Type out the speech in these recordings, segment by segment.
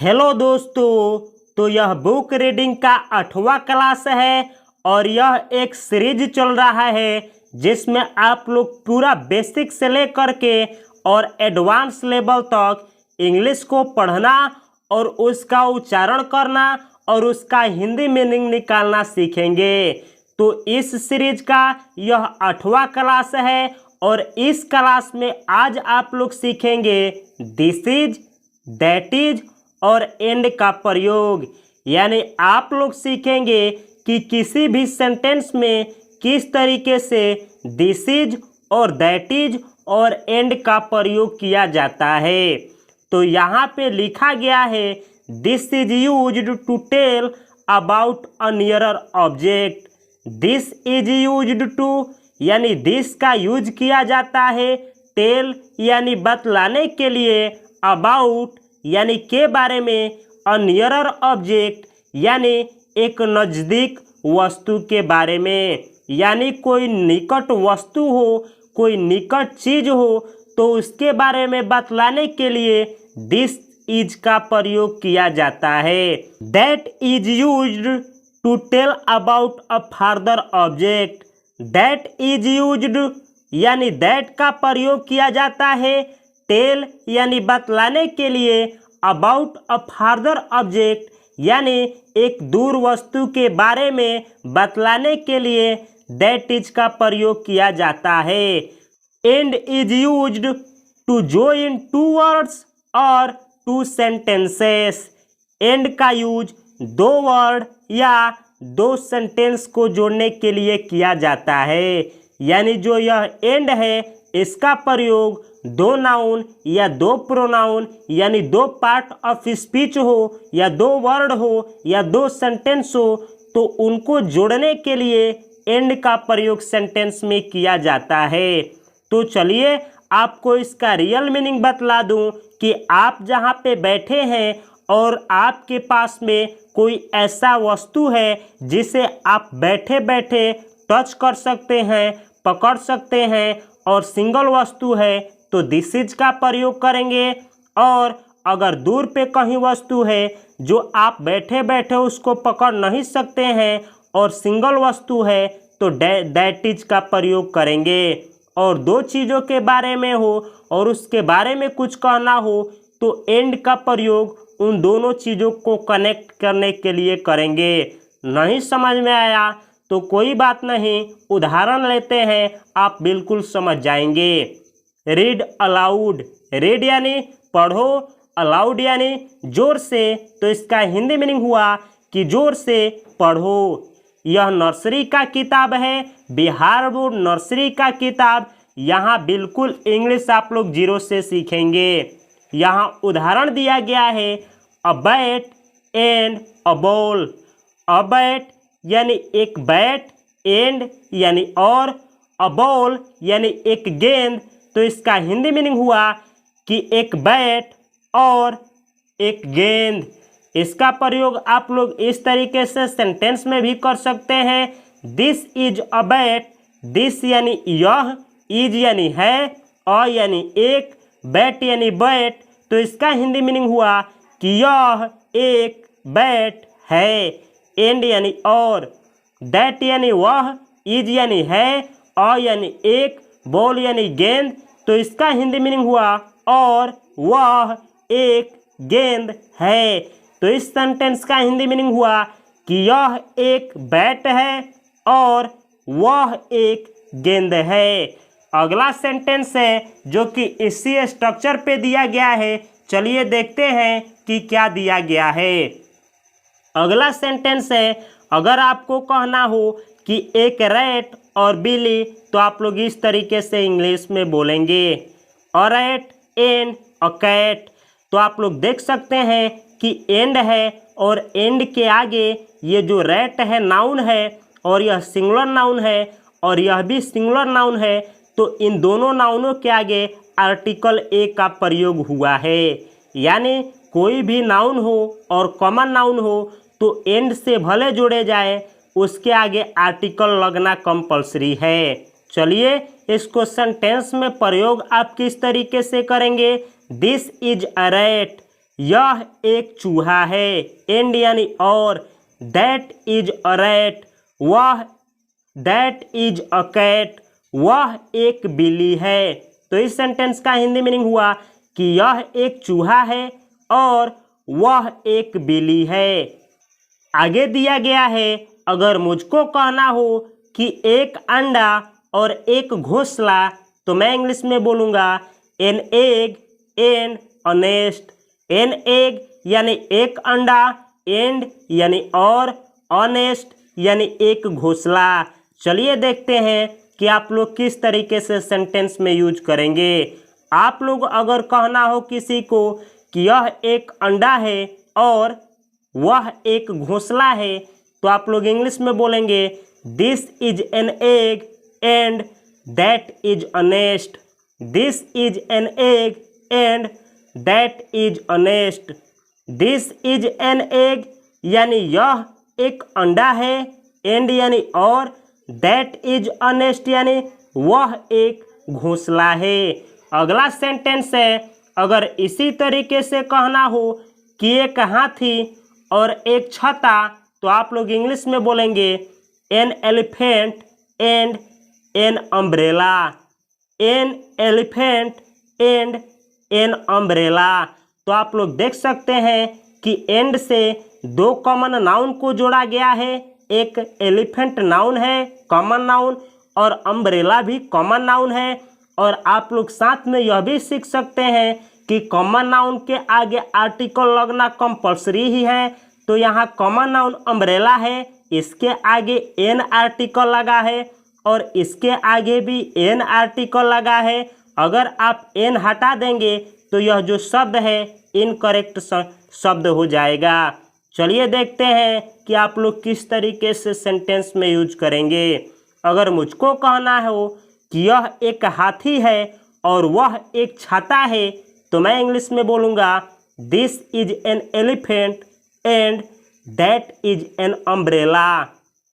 Hello दोस्तों, तो यह बुक रीडिंग का 8वां क्लास है और यह एक सीरीज चल रहा है जिसमें आप लोग पूरा बेसिक से लेकर के और एडवांस लेवल तक इंग्लिश को पढ़ना और उसका उच्चारण करना और उसका हिंदी मीनिंग निकालना सीखेंगे। तो इस सीरीज का यह 8वां क्लास है और इस क्लास में आज आप लोग सीखेंगे दिस इज, दैट इज और एंड का प्रयोग। यानी आप लोग सीखेंगे कि किसी भी सेंटेंस में किस तरीके से दिस इज और दैट इज और एंड का प्रयोग किया जाता है। तो यहाँ पे लिखा गया है this is used to tell about a nearer object. This is used to यानी दिस का यूज किया जाता है, टेल यानी बतलाने के लिए, अबाउट यानी के बारे में, अ नियरर ऑब्जेक्ट यानी एक नज़दीक वस्तु के बारे में। यानी कोई निकट वस्तु हो, कोई निकट चीज हो तो उसके बारे में बतलाने के लिए दिस इज का प्रयोग किया जाता है। That is used to tell about a further object. That is used यानी दैट का प्रयोग किया जाता है, टेल यानी बतलाने के लिए, अबाउट अ फर्दर ऑब्जेक्ट यानी एक दूर वस्तु के बारे में बतलाने के लिए दैट इज का प्रयोग किया जाता है। And is used to join two words और टू सेंटेंसेस। एंड का यूज दो वर्ड या दो सेंटेंस को जोड़ने के लिए किया जाता है। यानी जो यह एंड है इसका प्रयोग दो नाउन या दो प्रोनाउन यानी दो पार्ट ऑफ स्पीच हो या दो वर्ड हो या दो सेंटेंस हो तो उनको जोड़ने के लिए एंड का प्रयोग सेंटेंस में किया जाता है। तो चलिए आपको इसका रियल मीनिंग बतला दूं कि आप जहां पे बैठे हैं और आपके पास में कोई ऐसा वस्तु है जिसे आप बैठे बैठे टच कर सकते हैं, पकड़ सकते हैं और सिंगल वस्तु है तो दिस इज का प्रयोग करेंगे। और अगर दूर पे कहीं वस्तु है जो आप बैठे बैठे उसको पकड़ नहीं सकते हैं और सिंगल वस्तु है तो दैट इज का प्रयोग करेंगे। और दो चीज़ों के बारे में हो और उसके बारे में कुछ कहना हो तो एंड का प्रयोग उन दोनों चीज़ों को कनेक्ट करने के लिए करेंगे। नहीं समझ में आया तो कोई बात नहीं, उदाहरण लेते हैं, आप बिल्कुल समझ जाएंगे। रीड अलाउड, रीड यानी पढ़ो, अलाउड यानी जोर से, तो इसका हिंदी मीनिंग हुआ कि जोर से पढ़ो। यह नर्सरी का किताब है, बिहार बोर्ड नर्सरी का किताब। यहाँ बिल्कुल इंग्लिश आप लोग जीरो से सीखेंगे। यहाँ उदाहरण दिया गया है a bat and a ball. A bat यानी एक बैट, एंड यानी और, अ बॉल यानी एक गेंद, तो इसका हिंदी मीनिंग हुआ कि एक बैट और एक गेंद। इसका प्रयोग आप लोग इस तरीके से सेंटेंस में भी कर सकते हैं। This is a bat, this यानी यह, इज यानी है, अ यानी एक, बैट यानी बैट, तो इसका हिंदी मीनिंग हुआ कि यह एक बैट है। एंड यानी और, दैट यानी वह, इज यानी है, अ यानी एक, बॉल यानी गेंद, तो इसका हिंदी मीनिंग हुआ और वह एक गेंद है। तो इस सेंटेंस का हिंदी मीनिंग हुआ कि यह एक बैट है और वह एक गेंद है। अगला सेंटेंस है जो कि इसी स्ट्रक्चर पे दिया गया है। चलिए देखते हैं कि क्या दिया गया है। अगला सेंटेंस है, अगर आपको कहना हो कि एक रैट और बिल्ली तो आप लोग इस तरीके से इंग्लिश में बोलेंगे a rat and a cat. तो आप लोग देख सकते हैं कि एंड है और एंड के आगे ये जो रैट है नाउन है और यह सिंगुलर नाउन है और यह भी सिंगुलर नाउन है, तो इन दोनों नाउनों के आगे आर्टिकल ए का प्रयोग हुआ है। यानी कोई भी नाउन हो और कॉमन नाउन हो तो एंड से भले जोड़े जाए उसके आगे आर्टिकल लगना कंपलसरी है। चलिए इसको सेंटेंस में प्रयोग आप किस तरीके से करेंगे। दिस इज अ रैट, यह एक चूहा है। एंड यानी और। दैट इज अ रैट, वह। दैट अ कैट, वह एक बिल्ली है। तो इस सेंटेंस का हिंदी मीनिंग हुआ कि यह एक चूहा है और वह एक बिल्ली है। आगे दिया गया है, अगर मुझको कहना हो कि एक अंडा और एक घोंसला, तो मैं इंग्लिश में बोलूँगा an egg and a nest. An egg यानी एक अंडा, एंड यानी और, अ नेस्ट यानी एक घोंसला। चलिए देखते हैं कि आप लोग किस तरीके से सेंटेंस में यूज करेंगे। आप लोग अगर कहना हो किसी को कि यह एक अंडा है और वह एक घोंसला है, तो आप लोग इंग्लिश में बोलेंगे this is an egg and that is a nest. This is an egg and that is a nest. This is an egg यानी यह एक अंडा है, एंड यानी और, दैट इज अ नेस्ट यानी वह एक घोंसला है। अगला सेंटेंस है, अगर इसी तरीके से कहना हो कि एक हाथी और एक छता, तो आप लोग इंग्लिश में बोलेंगे an elephant and an umbrella. An elephant and an umbrella. तो आप लोग देख सकते हैं कि एंड से दो कॉमन नाउन को जोड़ा गया है। एक एलिफेंट नाउन है, कॉमन नाउन, और अम्ब्रेला भी कॉमन नाउन है। और आप लोग साथ में यह भी सीख सकते हैं कि कॉमन नाउन के आगे आर्टिकल लगना कंपलसरी ही है। तो यहाँ कॉमन नाउन अम्ब्रेला है, इसके आगे एन आर्टिकल लगा है और इसके आगे भी एन आर्टिकल लगा है। अगर आप एन हटा देंगे तो यह जो शब्द है इनकरेक्ट शब्द हो जाएगा। चलिए देखते हैं कि आप लोग किस तरीके से सेंटेंस में यूज करेंगे। अगर मुझको कहना हो कि यह एक हाथी है और वह एक छाता है, तो मैं इंग्लिश में बोलूँगा this is an elephant and that is an umbrella.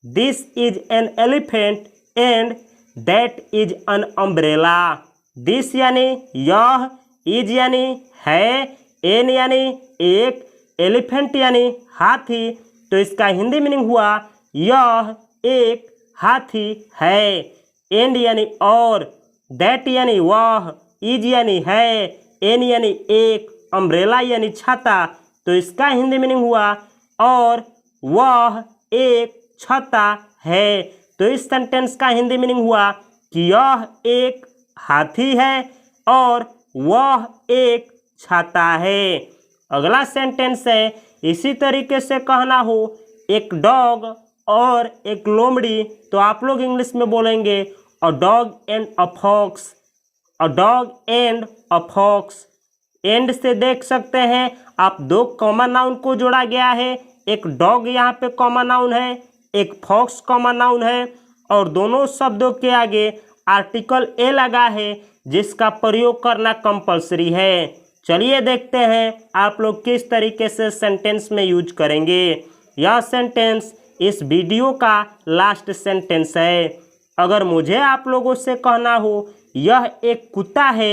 This is an elephant and that is an umbrella. This यानी यह, इज यानी है, एन यानी एक, एलिफेंट यानी हाथी। तो इसका हिंदी मीनिंग हुआ यह एक हाथी है। एंड यानी और, दैट यानी वह, इज यानी है, एन यानी एक, अम्ब्रेला यानी छाता। तो इसका हिंदी मीनिंग हुआ और वह एक छाता है। तो इस सेंटेंस का हिंदी मीनिंग हुआ कि यह एक हाथी है और वह एक छाता है। अगला सेंटेंस है, इसी तरीके से कहना हो एक डॉग और एक लोमड़ी, तो आप लोग इंग्लिश में बोलेंगे a dog and a fox. A dog and a fox. And से देख सकते हैं आप दो कॉमन नाउन को जोड़ा गया है। एक डॉग यहाँ पे कॉमन नाउन है, एक फॉक्स कॉमन नाउन है, और दोनों शब्दों के आगे आर्टिकल ए लगा है जिसका प्रयोग करना कंपलसरी है। चलिए देखते हैं आप लोग किस तरीके से सेंटेंस में यूज करेंगे। यह सेंटेंस इस वीडियो का लास्ट सेंटेंस है। अगर मुझे आप लोगों से कहना हो यह एक कुत्ता है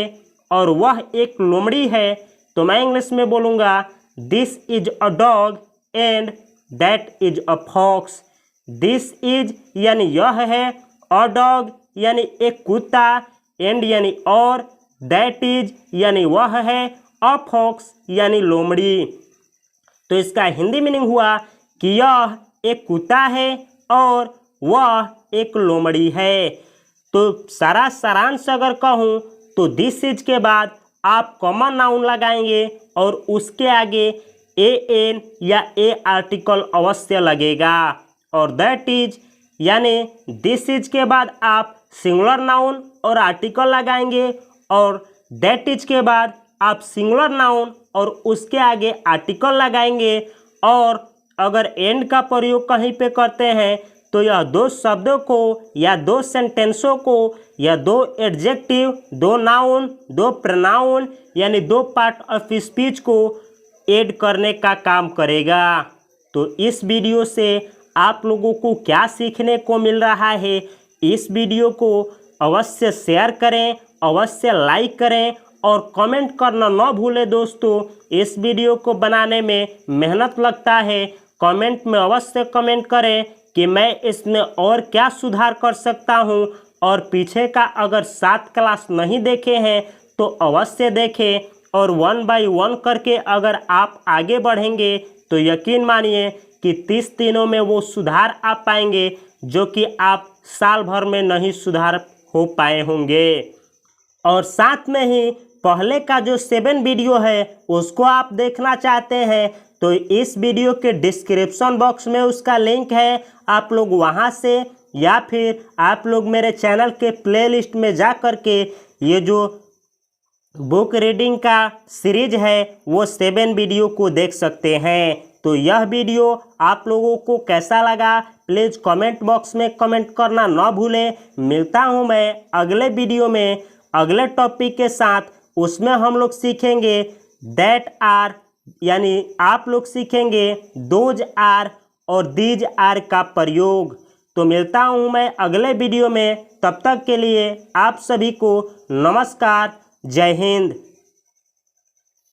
और वह एक लोमड़ी है, तो मैं इंग्लिश में बोलूँगा this is a dog and that is a fox. This is यानी यह है, अ डॉग यानी एक कुत्ता, एंड यानी और, दैट इज यानी वह है, अ फॉक्स यानी लोमड़ी। तो इसका हिंदी मीनिंग हुआ कि यह एक कुत्ता है और वह एक लोमड़ी है। तो सारा सारांश अगर कहूँ तो दिस इज के बाद आप कॉमन नाउन लगाएंगे और उसके आगे ए एन या ए आर्टिकल अवश्य लगेगा। और दैट इज यानी दिस इज के बाद आप सिंगुलर नाउन और आर्टिकल लगाएंगे, और दैट इज के बाद आप सिंगुलर नाउन और उसके आगे आर्टिकल लगाएंगे। और अगर एंड का प्रयोग कहीं पे करते हैं तो यह दो शब्दों को या दो सेंटेंसों को या दो एडजेक्टिव, दो नाउन, दो प्रोनाउन यानी दो पार्ट ऑफ स्पीच को ऐड करने का काम करेगा। तो इस वीडियो से आप लोगों को क्या सीखने को मिल रहा है, इस वीडियो को अवश्य शेयर करें, अवश्य लाइक करें और कमेंट करना ना भूले दोस्तों। इस वीडियो को बनाने में मेहनत लगता है, कमेंट में अवश्य कमेंट करें कि मैं इसमें और क्या सुधार कर सकता हूं। और पीछे का अगर 7 क्लास नहीं देखे हैं तो अवश्य देखें, और 1 बाय 1 करके अगर आप आगे बढ़ेंगे तो यकीन मानिए कि 30 दिनों में वो सुधार आ पाएंगे जो कि आप साल भर में नहीं सुधार हो पाए होंगे। और साथ में ही पहले का जो 7 वीडियो है उसको आप देखना चाहते हैं तो इस वीडियो के डिस्क्रिप्शन बॉक्स में उसका लिंक है, आप लोग वहां से या फिर आप लोग मेरे चैनल के प्लेलिस्ट में जा कर के ये जो बुक रीडिंग का सीरीज है वो 7 वीडियो को देख सकते हैं। तो यह वीडियो आप लोगों को कैसा लगा प्लीज़ कमेंट बॉक्स में कमेंट करना ना भूलें। मिलता हूं मैं अगले वीडियो में अगले टॉपिक के साथ। उसमें हम लोग सीखेंगे दैट आर, यानी आप लोग सीखेंगे दोज आर और दीज आर का प्रयोग। तो मिलता हूं मैं अगले वीडियो में, तब तक के लिए आप सभी को नमस्कार, जय हिंद।